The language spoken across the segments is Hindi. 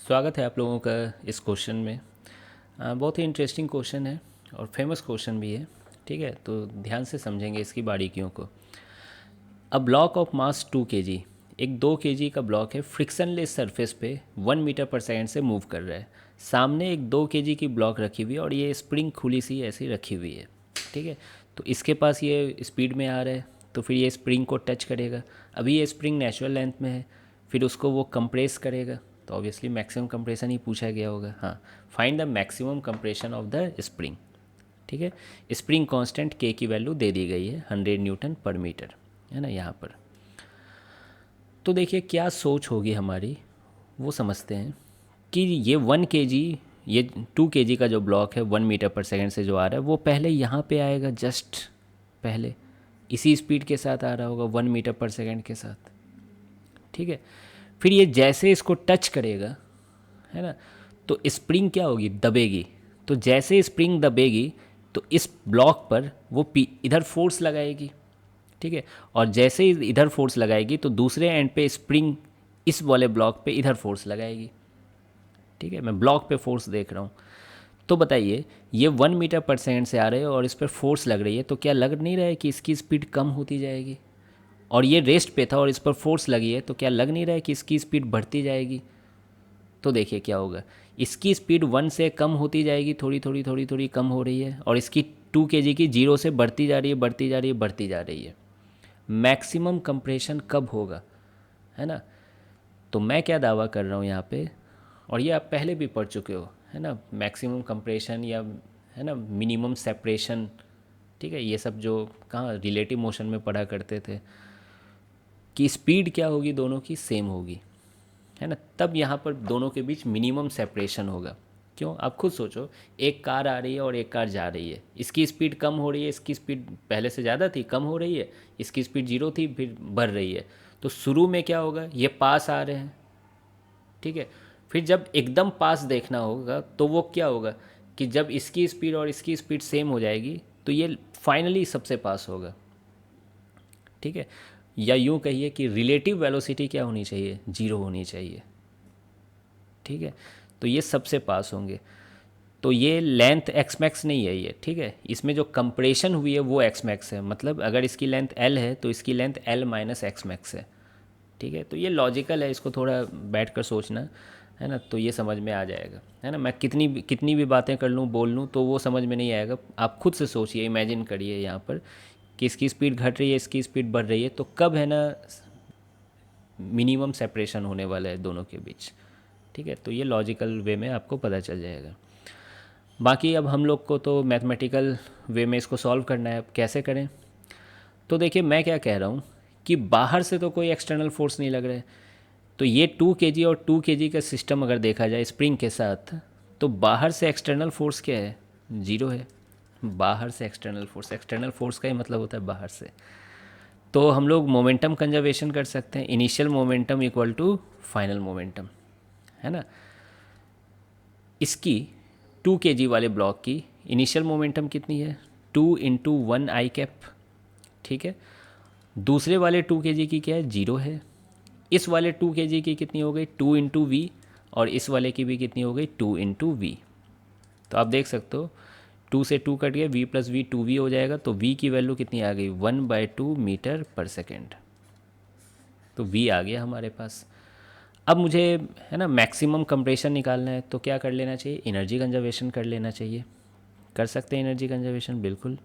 स्वागत है आप लोगों का इस क्वेश्चन में। बहुत ही इंटरेस्टिंग क्वेश्चन है और फेमस क्वेश्चन भी है। ठीक है, तो ध्यान से समझेंगे इसकी बारीकियों को। A block of mass 2 kg, एक 2 kg का ब्लॉक है, फ्रिक्शनलेस सरफेस पे 1 मीटर पर सेकेंड से मूव कर रहा है। सामने एक 2 kg की ब्लॉक रखी हुई है और ये स्प्रिंग खुली सी ऐसी रखी हुई है। ठीक है, तो इसके पास ये स्पीड में आ रहा है, तो फिर ये स्प्रिंग को टच करेगा। अभी ये स्प्रिंग नेचुरल लेंथ में है, फिर उसको वो कंप्रेस करेगा, तो ऑब्वियसली मैक्सिमम कंप्रेशन ही पूछा गया होगा। हाँ, find the maximum compression of the spring. ठीक है, स्प्रिंग कांस्टेंट के की वैल्यू दे दी गई है 100 Nm/m, है ना यहाँ पर। तो देखिए क्या सोच होगी हमारी, वो समझते हैं कि ये 1 kg, ये 2 kg का जो ब्लॉक है 1 मीटर पर सेकेंड से जो आ रहा है वो पहले यहाँ पे आएगा, जस्ट पहले इसी स्पीड के साथ आ रहा होगा 1 मीटर पर सेकेंड के साथ। ठीक है, फिर ये जैसे इसको टच करेगा, है ना, तो स्प्रिंग क्या होगी, दबेगी। तो जैसे स्प्रिंग दबेगी तो इस ब्लॉक पर वो इधर फोर्स लगाएगी। ठीक है, और जैसे ही इधर फोर्स लगाएगी तो दूसरे एंड पे स्प्रिंग इस वाले ब्लॉक पे इधर फोर्स लगाएगी। ठीक है, मैं ब्लॉक पे फोर्स देख रहा हूँ। तो बताइए, ये 1 मीटर पर सेकेंड से आ रहे हैं और इस पर फोर्स लग रही है, तो क्या लग नहीं रहा है कि इसकी स्पीड कम होती जाएगी? और ये रेस्ट पे था और इस पर फोर्स लगी है, तो क्या लग नहीं रहा है कि इसकी स्पीड बढ़ती जाएगी? तो देखिए क्या होगा, इसकी स्पीड 1 से कम होती जाएगी, थोड़ी थोड़ी थोड़ी थोड़ी कम हो रही है, और इसकी 2 kg की 0 से बढ़ती जा रही है, बढ़ती जा रही है, बढ़ती जा रही है। मैक्सिमम कंप्रेशन कब होगा, है ना? तो मैं क्या दावा कर रहा हूँ यहाँ पे, और ये आप पहले भी पढ़ चुके हो, है ना, मैक्सिमम कंप्रेशन या, है ना, मिनिमम सेपरेशन। ठीक है, ये सब जो कहाँ रिलेटिव मोशन में पढ़ा करते थे कि स्पीड क्या होगी, दोनों की सेम होगी, है ना, तब यहाँ पर दोनों के बीच मिनिमम सेपरेशन होगा। क्यों, आप खुद सोचो, एक कार आ रही है और एक कार जा रही है, इसकी स्पीड कम हो रही है, इसकी स्पीड पहले से ज़्यादा थी, कम हो रही है, इसकी स्पीड 0 थी, फिर बढ़ रही है। तो शुरू में क्या होगा, ये पास आ रहे हैं। ठीक है, फिर जब एकदम पास देखना होगा तो वो क्या होगा कि जब इसकी स्पीड और इसकी स्पीड सेम हो जाएगी तो ये फाइनली सबसे पास होगा। ठीक है, या यूँ कहिए कि रिलेटिव वेलोसिटी क्या होनी चाहिए, 0 होनी चाहिए। ठीक है, तो ये सबसे पास होंगे। तो ये लेंथ एक्स मैक्स नहीं है ये, ठीक है, इसमें जो कंप्रेशन हुई है वो एक्स मैक्स है। मतलब अगर इसकी लेंथ एल है तो इसकी length L minus x max है। ठीक है, तो ये लॉजिकल है, इसको थोड़ा बैठ कर सोचना, है ना, तो ये समझ में आ जाएगा। है ना, मैं कितनी भी बातें कर लूँ, बोल लूँ, तो वो समझ में नहीं आएगा। आप खुद से सोचिए, इमेजिन करिए यहाँ पर कि इसकी स्पीड घट रही है, इसकी स्पीड बढ़ रही है, तो कब, है ना, मिनिमम सेपरेशन होने वाला है दोनों के बीच। ठीक है, तो ये लॉजिकल वे में आपको पता चल जाएगा। बाकी अब हम लोग को तो मैथमेटिकल वे में इसको सॉल्व करना है। अब कैसे करें, तो देखिए मैं क्या कह रहा हूँ कि बाहर से तो कोई एक्सटर्नल फोर्स नहीं लग रहा है, तो ये 2 kg और 2 kg का सिस्टम अगर देखा जाए स्प्रिंग के साथ, तो बाहर से एक्सटर्नल फोर्स क्या है, 0 है। बाहर से एक्सटर्नल फोर्स का ही मतलब होता है बाहर से। तो हम लोग मोमेंटम कंजर्वेशन कर सकते हैं, initial momentum equal to final momentum, है ना। इसकी 2 kg वाले ब्लॉक की इनिशियल मोमेंटम कितनी है, 2 × 1 I कैप। ठीक है, दूसरे वाले 2 kg की क्या है, 0 है। इस वाले 2 kg की कितनी हो गई, 2 × V, और इस वाले की भी कितनी हो गई, 2 × V। तो आप देख सकते हो 2 से 2 कट गया, V + V 2V हो जाएगा, तो V की वैल्यू कितनी आ गई, 1/2 मीटर पर सेकेंड। तो V आ गया हमारे पास। अब मुझे, है ना, मैक्सिमम कंप्रेशन निकालना है, तो क्या कर लेना चाहिए, एनर्जी कंजर्वेशन कर लेना चाहिए। कर सकते हैं एनर्जी कंजर्वेशन, बिल्कुल।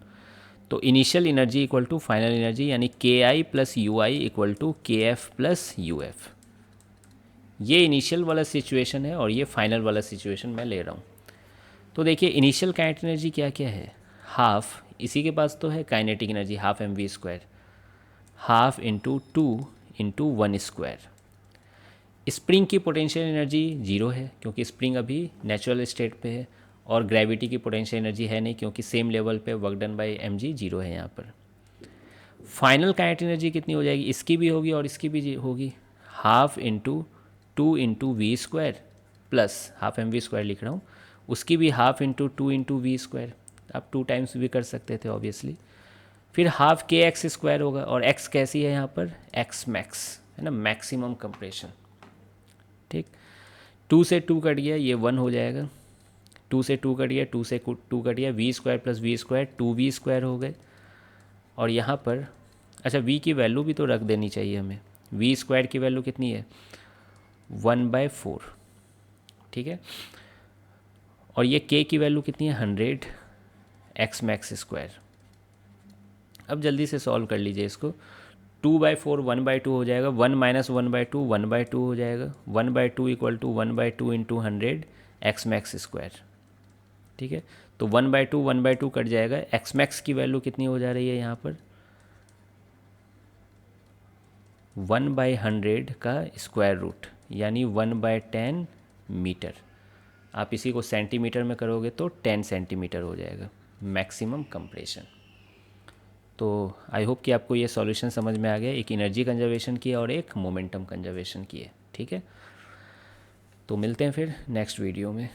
तो initial energy equal to final energy, यानी KI + UI equal to KF + UF। ये इनिशियल वाला सिचुएशन है और ये फाइनल वाला सिचुएशन मैं ले रहा हूँ। तो देखिए इनिशियल काइनेटिक एनर्जी क्या क्या है, हाफ, इसी के पास तो है kinetic energy, ½ mv², half into 2 × 1²। Spring की पोटेंशियल एनर्जी 0 है क्योंकि स्प्रिंग अभी नेचुरल स्टेट पे है, और ग्रेविटी की पोटेंशियल एनर्जी है नहीं क्योंकि सेम लेवल पे वर्क डन बाय mg 0 है यहाँ पर। फाइनल काइनेटिक एनर्जी कितनी हो जाएगी, इसकी भी होगी और इसकी भी होगी, half into 2 × V² plus ½ mv² लिख रहा हूँ, उसकी भी हाफ इंटू 2 × V²। आप 2 टाइम्स भी कर सकते थे ऑब्वियसली। फिर हाफ KX² होगा, और x कैसी है यहाँ पर, x मैक्स, है ना, मैक्सिमम कंप्रेशन। ठीक, टू से टू कट गया, ये 1 हो जाएगा। टू से टू कट गया, टू से टू कट गया, V square plus V square 2v² हो गए। और यहाँ पर अच्छा वी की वैल्यू भी तो रख देनी चाहिए हमें। वी स्क्वायर की वैल्यू कितनी है? 1/4। ठीक है। और ये के की वैल्यू कितनी है? 100 एक्स मैक्स स्क्वायर। अब जल्दी से सॉल्व कर लीजिए इसको। 2/4 1/2 हो जाएगा, 1 माइनस 1/2 1/2 हो जाएगा। 1/2 equal to 1/2 into 100 X max square. ठीक है। तो 1/2 1/2 कट जाएगा। एक्स मैक्स की वैल्यू कितनी हो जा रही है यहाँ पर? 1/100 का स्क्वायर रूट, यानी 1/10 मीटर। आप इसी को सेंटीमीटर में करोगे तो 10 सेंटीमीटर हो जाएगा मैक्सिमम कंप्रेशन। तो आई होप कि आपको ये सॉल्यूशन समझ में आ गया। एक एनर्जी कंजर्वेशन की है और एक मोमेंटम कंजर्वेशन की है। ठीक है। तो मिलते हैं फिर नेक्स्ट वीडियो में।